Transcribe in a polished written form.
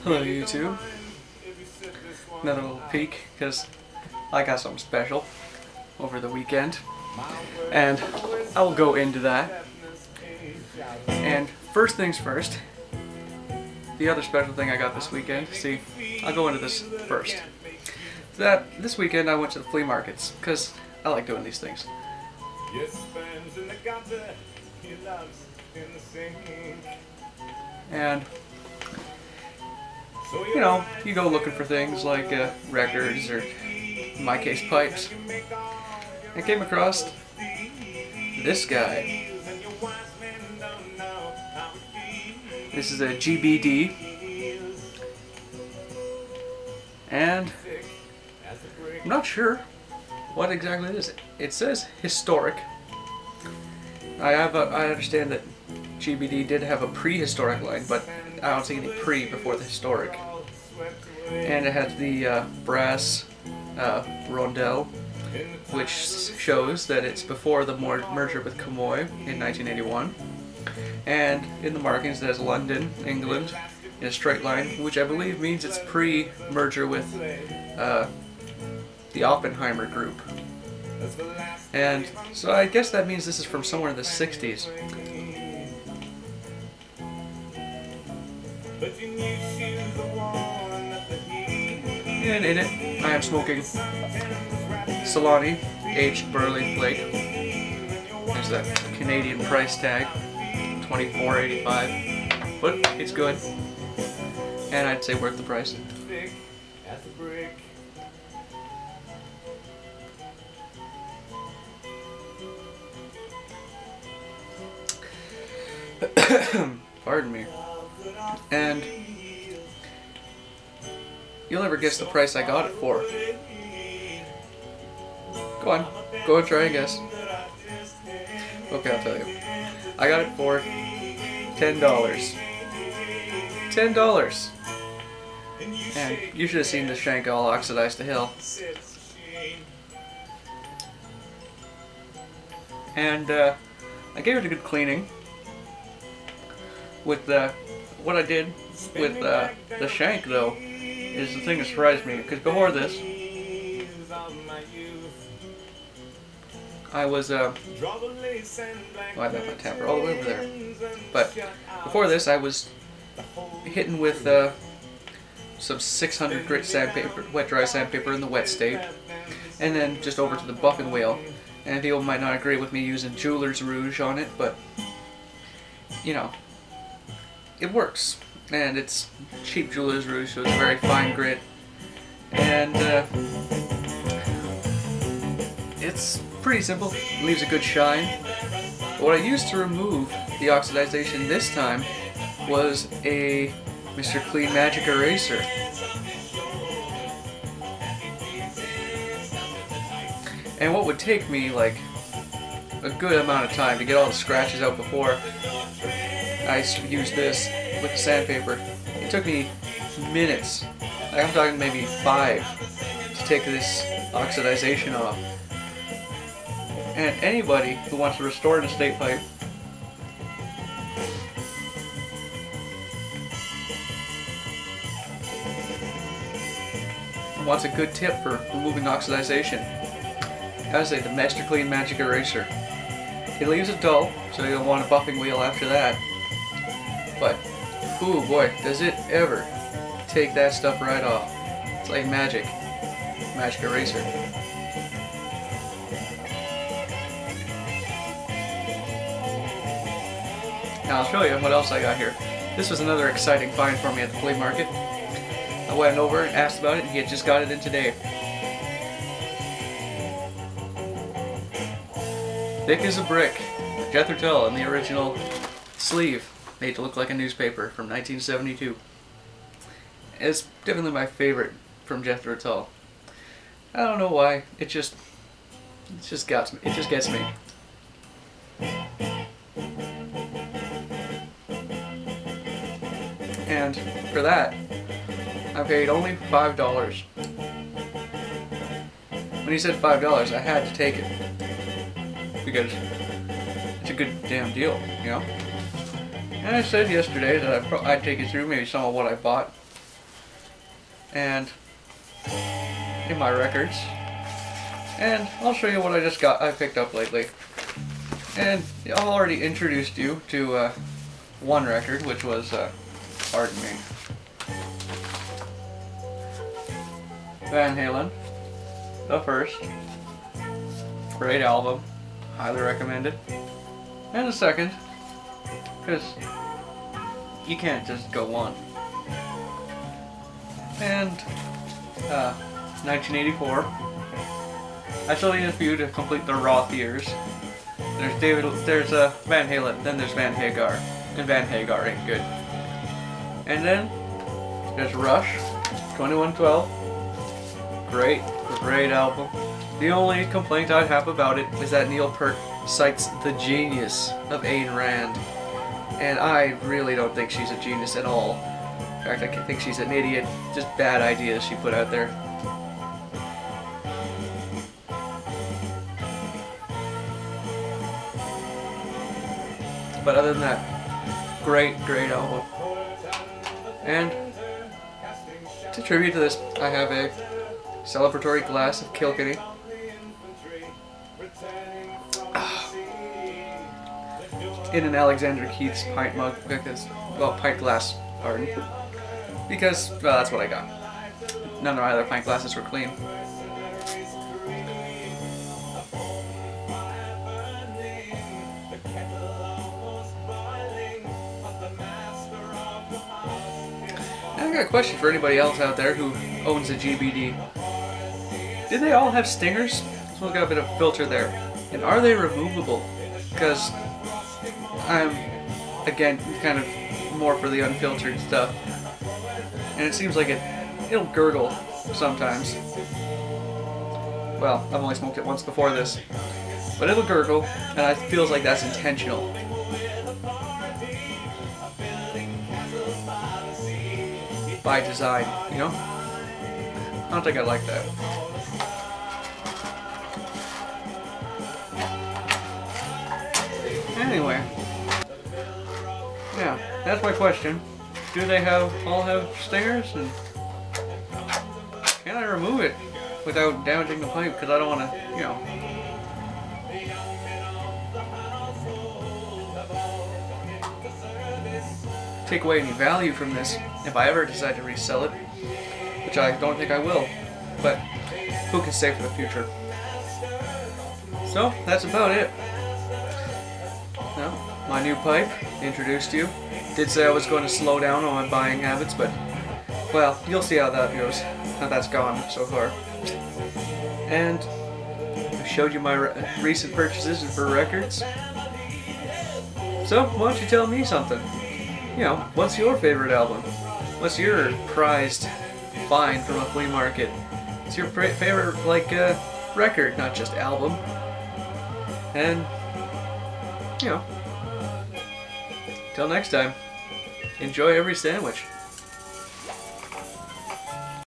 Hello YouTube. Another little peek because I got something special over the weekend and I will go into that. And first things first, the other special thing I got this weekend, see, I'll go into this first. This weekend I went to the flea markets because I like doing these things. And you know, you go looking for things like records or, in my case, pipes. I came across this guy. This is a GBD, and I'm not sure what exactly it is. It says historic. I understand that GBD did have a prehistoric line, but I don't see any pre before the historic. And it has the brass rondelle, which shows that it's before the merger with Kamoi in 1981. And in the markings it has London, England, in a straight line, which I believe means it's pre-merger with the Oppenheimer group. And so I guess that means this is from somewhere in the 60s. And in it, I am smoking Solani aged Burley Flake. There's that Canadian price tag, $24.85, but it's good, and I'd say worth the price. Pardon me. And you'll never guess the price I got it for. Go on, go and try and guess. Okay, I'll tell you. I got it for $10. $10! And you should have seen the shank all oxidized to hell. And I gave it a good cleaning. With what I did with the shank, though, is the thing that surprised me. Because before this, I was I left my tapper all the way over there. But before this, I was hitting with some 600 grit sandpaper, wet dry sandpaper in the wet state, and then just over to the buffing wheel. And people might not agree with me using Jeweler's Rouge on it, but you know, it works. And it's cheap Jeweler's Rouge, so it's very fine grit, and it's pretty simple. It leaves a good shine. But what I used to remove the oxidization this time was a Mr. Clean Magic Eraser. And what would take me like a good amount of time to get all the scratches out before I used this with the sandpaper, it took me minutes. Like, I'm talking maybe 5 to take this oxidization off. And anybody who wants to restore an estate pipe wants a good tip for removing oxidization, I would say the Mr. Clean Magic Eraser. It leaves it dull, so you'll want a buffing wheel after that. But, ooh boy, does it ever take that stuff right off. It's like magic. Magic eraser. Now I'll show you what else I got here. This was another exciting find for me at the flea market. I went over and asked about it, and he had just got it in today. Thick as a brick. Jethro Tull in the original sleeve, made to look like a newspaper, from 1972. It's definitely my favorite from Jethro Tull. I don't know why. It just gets me. It just gets me. And for that, I paid only $5. When he said $5, I had to take it because it's a good damn deal, you know. And I said yesterday that I'd take you through maybe some of what I bought and in my records, and I'll show you what I picked up lately. And I've already introduced you to one record, which was pardon me, Van Halen, the first. Great album, highly recommended. And the second, because you can't just go one. And 1984. I still need a few to complete the Roth years. There's Van Halen, then there's Van Hagar, and Van Hagar ain't good. And then there's Rush, 2112. Great album. The only complaint I'd have about it is that Neil Peart cites the genius of Ayn Rand, and I really don't think she's a genius at all. In fact, I think she's an idiot. Just bad ideas she put out there. But other than that, great album. And to tribute to this, I have a celebratory glass of Kilkenny. In an Alexander Keith's pint mug, because, well, pint glass, pardon. Because, well, that's what I got. None of my other pint glasses were clean. I've got a question for anybody else out there who owns a GBD. Do they all have stingers? So we've got a bit of filter there. And are they removable? Because I'm, again, kind of more for the unfiltered stuff. And it seems like it'll gurgle sometimes. Well, I've only smoked it once before this. But it'll gurgle, and it feels like that's intentional. By design, you know? I don't think I like that. Anyway, yeah, that's my question. Do they all have stingers, and can I remove it without damaging the pipe? Because I don't want to, you know. Take away any value from this if I ever decide to resell it, which I don't think I will, but who can say for the future? So that's about it. Now, my new pipe, introduced you. Did say I was going to slow down on my buying habits, but well, you'll see how that goes. How that's gone so far. And I showed you my recent purchases for records. So why don't you tell me something? You know, what's your favorite album? What's your prized find from a flea market? What's your favorite, like, record, not just album? And, you know, till next time, enjoy every sandwich.